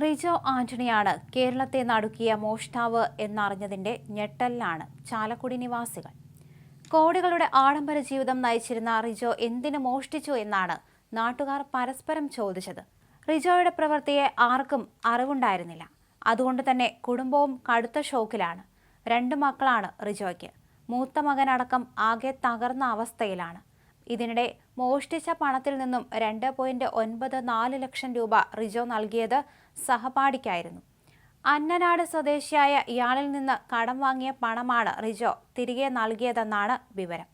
റിജോ ആന്റണിയാണ് കേരളത്തെ നടുക്കിയ മോഷ്ടാവ് എന്നറിഞ്ഞതിന്റെ ഞെട്ടലിലാണ് ചാലക്കുടി നിവാസികൾ. കോടികളുടെ ആഡംബര ജീവിതം നയിച്ചിരുന്ന റിജോ എന്തിനു മോഷ്ടിച്ചു എന്നാണ് നാട്ടുകാർ പരസ്പരം ചോദിച്ചത്. റിജോയുടെ പ്രവൃത്തിയെ ആർക്കും അറിവുണ്ടായിരുന്നില്ല. അതുകൊണ്ട് തന്നെ കുടുംബവും കടുത്ത ഷോക്കിലാണ്. 2 മക്കളാണ് റിജോയ്ക്ക്. മൂത്ത മകനടക്കം ആകെ തകർന്ന അവസ്ഥയിലാണ്. ഇതിനിടെ മോഷ്ടിച്ച പണത്തിൽ നിന്നും 2.94 ലക്ഷം രൂപ റിജോ നൽകിയത് സഹപാഠിക്കായിരുന്നു. അന്നനാട് സ്വദേശിയായ ഇയാളിൽ നിന്ന് കടം വാങ്ങിയ പണമാണ് റിജോ തിരികെ നൽകിയതെന്നാണ് വിവരം.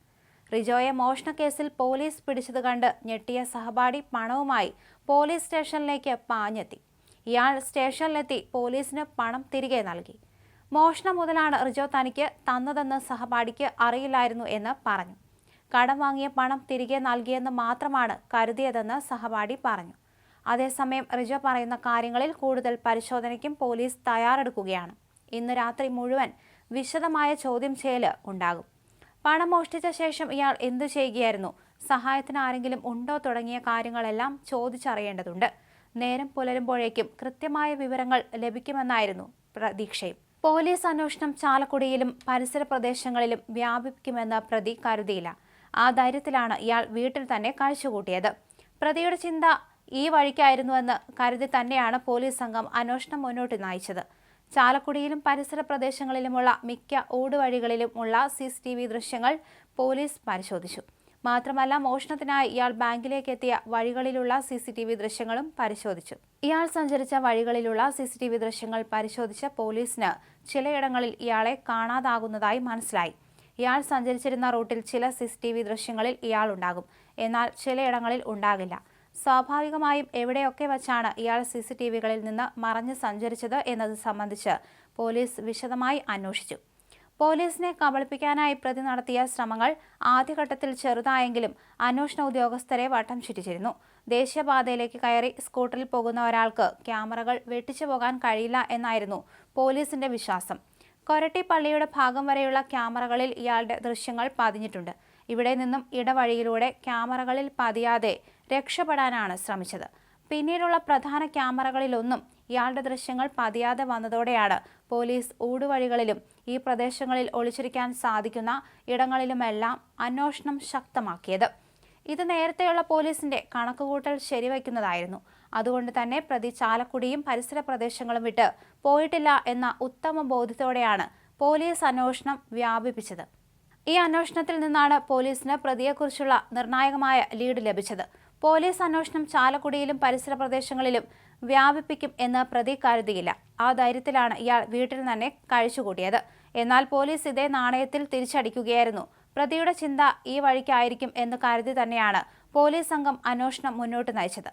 റിജോയെ മോഷണക്കേസിൽ പോലീസ് പിടിച്ചത് കണ്ട് ഞെട്ടിയ സഹപാഠി പണവുമായി പോലീസ് സ്റ്റേഷനിലേക്ക് പാഞ്ഞെത്തി. ഇയാൾ സ്റ്റേഷനിലെത്തി പോലീസിന് പണം തിരികെ നൽകി. മോഷണം മുതലാണ് റിജോ തനിക്ക് തന്നതെന്ന് സഹപാഠിക്ക് അറിയില്ലായിരുന്നു എന്ന് പറഞ്ഞു. കടം വാങ്ങിയ പണം തിരികെ നൽകിയെന്ന് മാത്രമാണ് കരുതിയതെന്ന് സഹപാഠി പറഞ്ഞു. അതേസമയം റിജോ പറയുന്ന കാര്യങ്ങളിൽ കൂടുതൽ പരിശോധനയ്ക്കും പോലീസ് തയ്യാറെടുക്കുകയാണ്. ഇന്ന് രാത്രി മുഴുവൻ വിശദമായ ചോദ്യം ചെയ്യല് ഉണ്ടാകും. പണം മോഷ്ടിച്ച ശേഷം ഇയാൾ എന്തു ചെയ്യുകയായിരുന്നു, സഹായത്തിന് ആരെങ്കിലും ഉണ്ടോ തുടങ്ങിയ കാര്യങ്ങളെല്ലാം ചോദിച്ചറിയേണ്ടതുണ്ട്. നേരം പുലരുമ്പോഴേക്കും കൃത്യമായ വിവരങ്ങൾ ലഭിക്കുമെന്നായിരുന്നു പ്രതീക്ഷയും. പോലീസ് അന്വേഷണം ചാലക്കുടിയിലും പരിസര പ്രദേശങ്ങളിലും വ്യാപിപ്പിക്കുമെന്ന് പ്രതി കരുതിയില്ല. ആ ധൈര്യത്തിലാണ് ഇയാൾ വീട്ടിൽ തന്നെ കഴിച്ചുകൂട്ടിയത്. പ്രതിയുടെ ചിന്ത ഈ വഴിക്കായിരുന്നുവെന്ന് കരുതി തന്നെയാണ് പോലീസ് സംഘം അന്വേഷണം മുന്നോട്ട് നയിച്ചത്. ചാലക്കുടിയിലും പരിസര പ്രദേശങ്ങളിലുമുള്ള മിക്ക ഊടുവഴികളിലും ഉള്ള CCTV ദൃശ്യങ്ങൾ പോലീസ് പരിശോധിച്ചു. മാത്രമല്ല, മോഷണത്തിനായി ഇയാൾ ബാങ്കിലേക്ക് എത്തിയ വഴികളിലുള്ള CCTV ദൃശ്യങ്ങളും പരിശോധിച്ചു. ഇയാൾ സഞ്ചരിച്ച വഴികളിലുള്ള CCTV ദൃശ്യങ്ങൾ പരിശോധിച്ച പോലീസിന് ചിലയിടങ്ങളിൽ ഇയാളെ കാണാതാകുന്നതായി മനസ്സിലായി. ഇയാൾ സഞ്ചരിച്ചിരുന്ന റൂട്ടിൽ ചില CCTV ദൃശ്യങ്ങളിൽ ഇയാൾ ഉണ്ടാകും, എന്നാൽ ചിലയിടങ്ങളിൽ ഉണ്ടാകില്ല. സ്വാഭാവികമായും എവിടെയൊക്കെ വച്ചാണ് ഇയാൾ CCTVകളിൽ നിന്ന് മറഞ്ഞ് സഞ്ചരിച്ചത് എന്നത് സംബന്ധിച്ച് പോലീസ് വിശദമായി അന്വേഷിച്ചു. പോലീസിനെ കബളിപ്പിക്കാനായി പ്രതി നടത്തിയ ശ്രമങ്ങൾ ആദ്യഘട്ടത്തിൽ ചെറുതായെങ്കിലും അന്വേഷണ ഉദ്യോഗസ്ഥരെ വട്ടം ചുറ്റിച്ചിരുന്നു. ദേശീയപാതയിലേക്ക് കയറി സ്കൂട്ടറിൽ പോകുന്ന ഒരാൾക്ക് ക്യാമറകൾ വെട്ടിച്ചു പോകാൻ കഴിയില്ല എന്നായിരുന്നു പോലീസിന്റെ വിശ്വാസം. കൊരട്ടി പള്ളിയുടെ ഭാഗം വരെയുള്ള ക്യാമറകളിൽ ഇയാളുടെ ദൃശ്യങ്ങൾ പതിഞ്ഞിട്ടുണ്ട്. ഇവിടെ നിന്നും ഇടവഴിയിലൂടെ ക്യാമറകളിൽ പതിയാതെ രക്ഷപ്പെടാനാണ് ശ്രമിച്ചത്. പിന്നീടുള്ള പ്രധാന ക്യാമറകളിലൊന്നും ഇയാളുടെ ദൃശ്യങ്ങൾ പതിയാതെ വന്നതോടെയാണ് പോലീസ് ഊടുവഴികളിലും ഈ പ്രദേശങ്ങളിൽ ഒളിച്ചിരിക്കാൻ സാധിക്കുന്ന ഇടങ്ങളിലുമെല്ലാം അന്വേഷണം ശക്തമാക്കിയത്. ഇത് നേരത്തെയുള്ള പോലീസിന്റെ കണക്കുകൂട്ടൽ ശരിവയ്ക്കുന്നതായിരുന്നു. അതുകൊണ്ട് തന്നെ പ്രതി ചാലക്കുടിയും പരിസര പ്രദേശങ്ങളും വിട്ട് പോയിട്ടില്ല എന്ന ഉത്തമ ബോധ്യത്തോടെയാണ് പോലീസ് അന്വേഷണം വ്യാപിപ്പിച്ചത്. ഈ അന്വേഷണത്തിൽ നിന്നാണ് പോലീസിന് പ്രതിയെക്കുറിച്ചുള്ള നിർണായകമായ ലീഡ് ലഭിച്ചത്. പോലീസ് അന്വേഷണം ചാലക്കുടിയിലും പരിസര പ്രദേശങ്ങളിലും വ്യാപിപ്പിക്കും എന്ന് പ്രതി കരുതിയില്ല. ആ ധൈര്യത്തിലാണ് ഇയാൾ വീട്ടിൽ തന്നെ കഴിച്ചുകൂട്ടിയത്. എന്നാൽ പോലീസ് ഇതേ നാണയത്തിൽ തിരിച്ചടിക്കുകയായിരുന്നു. പ്രതിയുടെ ചിന്ത ഈ വഴിക്കായിരിക്കും എന്ന് കരുതി തന്നെയാണ് പോലീസ് സംഘം അന്വേഷണം മുന്നോട്ട് നയിച്ചത്.